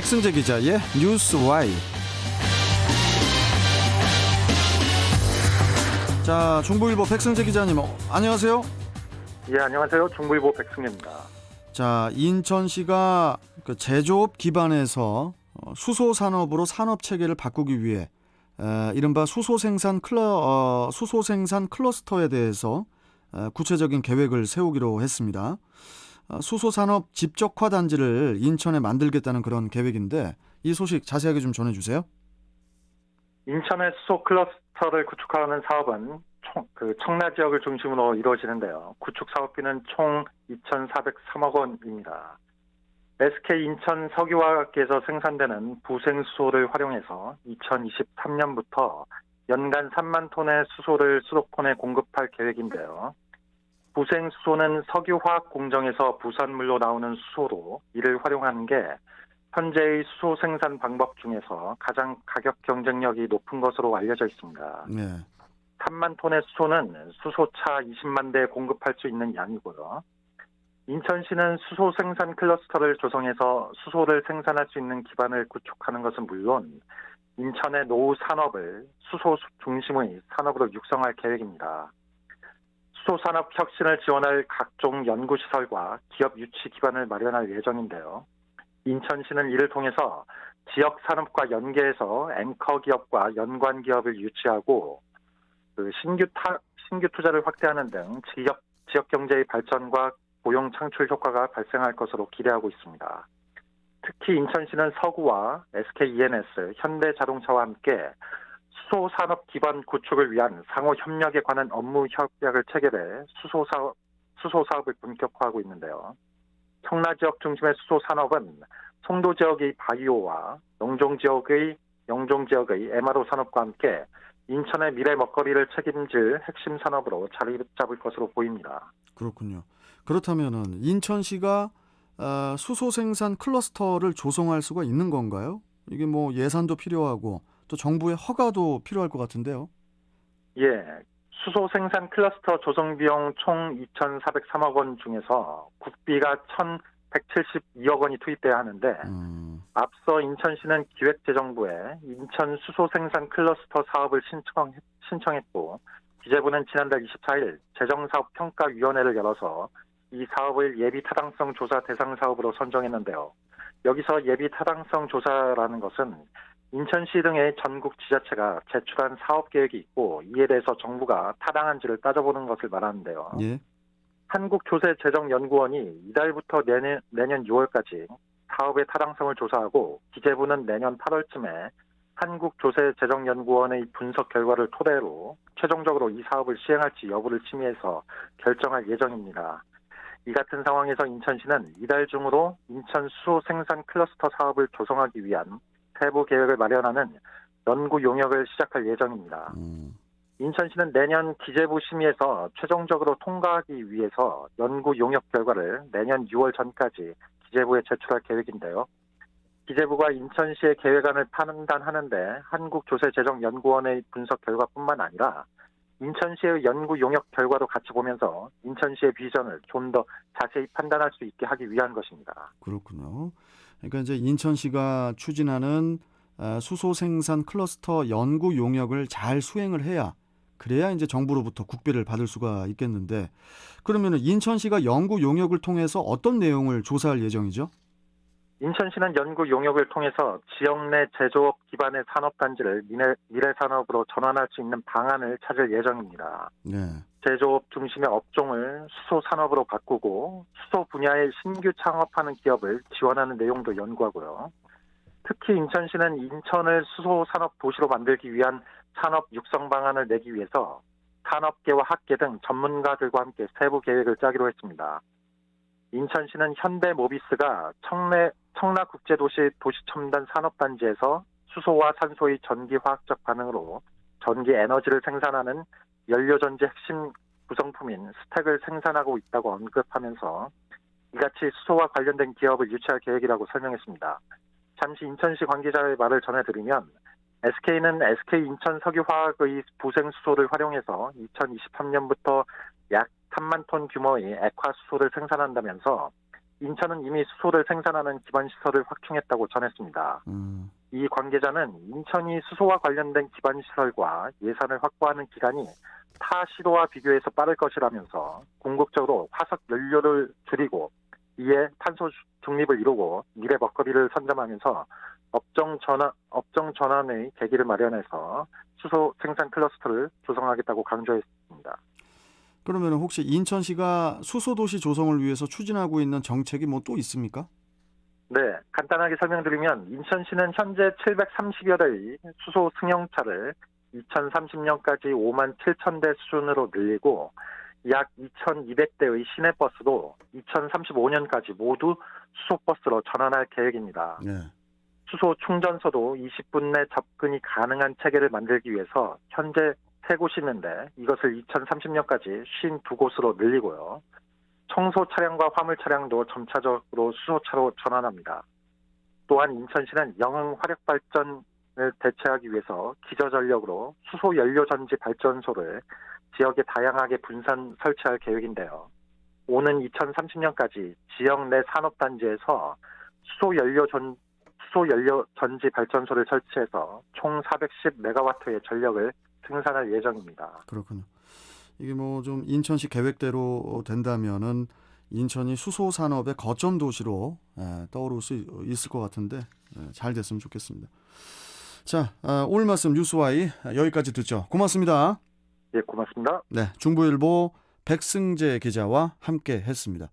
백승재 기자의 뉴스 Y. 자, 중부일보 백승재 기자님, 안녕하세요. 예, 안녕하세요. 중부일보 백승재입니다. 자, 인천시가 그 제조업 기반에서 수소 산업으로 산업 체계를 바꾸기 위해 이른바 수소 생산 클러스터에 대해서 구체적인 계획을 세우기로 했습니다. 수소 산업 집적화 단지를 인천에 만들겠다는 그런 계획인데 이 소식 자세하게 좀 전해주세요. 인천의 수소 클러스터를 구축하는 사업은 청라 지역을 중심으로 이루어지는데요. 구축 사업비는 총 2,403억 원입니다. SK 인천 석유화학에서 생산되는 부생수소를 활용해서 2023년부터 연간 3만 톤의 수소를 수도권에 공급할 계획인데요. 부생수소는 석유화학 공정에서 부산물로 나오는 수소로 이를 활용하는 게 현재의 수소 생산 방법 중에서 가장 가격 경쟁력이 높은 것으로 알려져 있습니다. 네. 3만 톤의 수소는 수소차 20만 대 공급할 수 있는 양이고요. 인천시는 수소 생산 클러스터를 조성해서 수소를 생산할 수 있는 기반을 구축하는 것은 물론 인천의 노후 산업을 수소 중심의 산업으로 육성할 계획입니다. 수소산업 혁신을 지원할 각종 연구시설과 기업 유치 기반을 마련할 예정인데요. 인천시는 이를 통해서 지역 산업과 연계해서 앵커 기업과 연관 기업을 유치하고 신규 투자를 확대하는 등 지역 경제의 발전과 고용 창출 효과가 발생할 것으로 기대하고 있습니다. 특히 인천시는 서구와 SK E&S, 현대자동차와 함께 수소 산업 기반 구축을 위한 상호 협력에 관한 업무 협약을 체결해 수소 사업을 본격화하고 있는데요. 청라 지역 중심의 수소 산업은 송도 지역의 바이오와 영종 지역의 MRO 산업과 함께 인천의 미래 먹거리를 책임질 핵심 산업으로 자리 잡을 것으로 보입니다. 그렇군요. 그렇다면은 인천시가 수소 생산 클러스터를 조성할 수가 있는 건가요? 이게 뭐 예산도 필요하고 또 정부의 허가도 필요할 것 같은데요. 예, 수소 생산 클러스터 조성 비용 총 2,403억 원 중에서 국비가 1,172억 원이 투입돼야 하는데 앞서 인천시는 기획재정부에 인천 수소 생산 클러스터 사업을 신청했고 기재부는 지난달 24일 재정사업평가위원회를 열어서 이 사업을 예비 타당성 조사 대상 사업으로 선정했는데요. 여기서 예비 타당성 조사라는 것은 인천시 등의 전국 지자체가 제출한 사업 계획이 있고 이에 대해서 정부가 타당한지를 따져보는 것을 말하는데요. 예. 한국조세재정연구원이 이달부터 내년 6월까지 사업의 타당성을 조사하고 기재부는 내년 8월쯤에 한국조세재정연구원의 분석 결과를 토대로 최종적으로 이 사업을 시행할지 여부를 심의해서 결정할 예정입니다. 이 같은 상황에서 인천시는 이달 중으로 인천 수소 생산 클러스터 사업을 조성하기 위한 세부 계획을 마련하는 연구 용역을 시작할 예정입니다. 인천시는 내년 기재부 심의에서 최종적으로 통과하기 위해서 연구 용역 결과를 내년 6월 전까지 기재부에 제출할 계획인데요. 기재부가 인천시의 계획안을 판단하는데 한국조세재정연구원의 분석 결과뿐만 아니라 인천시의 연구 용역 결과도 같이 보면서 인천시의 비전을 좀 더 자세히 판단할 수 있게 하기 위한 것입니다. 그렇군요. 그러니까 이제 인천시가 추진하는 수소 생산 클러스터 연구 용역을 잘 수행을 해야 그래야 이제 정부로부터 국비를 받을 수가 있겠는데 그러면은 인천시가 연구 용역을 통해서 어떤 내용을 조사할 예정이죠? 인천시는 연구 용역을 통해서 지역 내 제조업 기반의 산업단지를 미래 산업으로 전환할 수 있는 방안을 찾을 예정입니다. 네. 제조업 중심의 업종을 수소 산업으로 바꾸고 수소 분야에 신규 창업하는 기업을 지원하는 내용도 연구하고요. 특히 인천시는 인천을 수소 산업 도시로 만들기 위한 산업 육성 방안을 내기 위해서 산업계와 학계 등 전문가들과 함께 세부 계획을 짜기로 했습니다. 인천시는 현대모비스가 청라국제도시 도시첨단 산업단지에서 수소와 산소의 전기화학적 반응으로 전기 에너지를 생산하는 연료전지 핵심 구성품인 스택을 생산하고 있다고 언급하면서 이같이 수소와 관련된 기업을 유치할 계획이라고 설명했습니다. 잠시 인천시 관계자의 말을 전해드리면 SK는 SK 인천 석유화학의 부생수소를 활용해서 2023년부터 약 3만 톤 규모의 액화수소를 생산한다면서 인천은 이미 수소를 생산하는 기반 시설을 확충했다고 전했습니다. 이 관계자는 인천이 수소와 관련된 기반 시설과 예산을 확보하는 기간이 타 시도와 비교해서 빠를 것이라면서 궁극적으로 화석 연료를 줄이고 이에 탄소 중립을 이루고 미래 먹거리를 선점하면서 업종 전환의 계기를 마련해서 수소 생산 클러스터를 조성하겠다고 강조했습니다. 그러면 혹시 인천시가 수소도시 조성을 위해서 추진하고 있는 정책이 뭐 또 있습니까? 네, 간단하게 설명드리면 인천시는 현재 730여 대의 수소 승용차를 2030년까지 5만 7천 대 수준으로 늘리고 약 2,200대의 시내버스도 2035년까지 모두 수소버스로 전환할 계획입니다. 네. 수소 충전소도 20분 내 접근이 가능한 체계를 만들기 위해서 현재 3곳이 있는데 이것을 2030년까지 52곳으로 늘리고요. 청소 차량과 화물 차량도 점차적으로 수소차로 전환합니다. 또한 인천시는 영흥 화력 발전을 대체하기 위해서 기저전력으로 수소 연료 전지 발전소를 지역에 다양하게 분산 설치할 계획인데요. 오는 2030년까지 지역 내 산업단지에서 수소 연료 전지 발전소를 설치해서 총 410메가와트의 전력을 생산할 예정입니다. 그렇군요. 이게 뭐 좀 인천시 계획대로 된다면은 인천이 수소 산업의 거점 도시로 떠오를 수 있을 것 같은데 잘 됐으면 좋겠습니다. 자, 오늘 말씀 뉴스와이 여기까지 듣죠. 고맙습니다. 예, 고맙습니다. 네, 중부일보 백승재 기자와 함께 했습니다.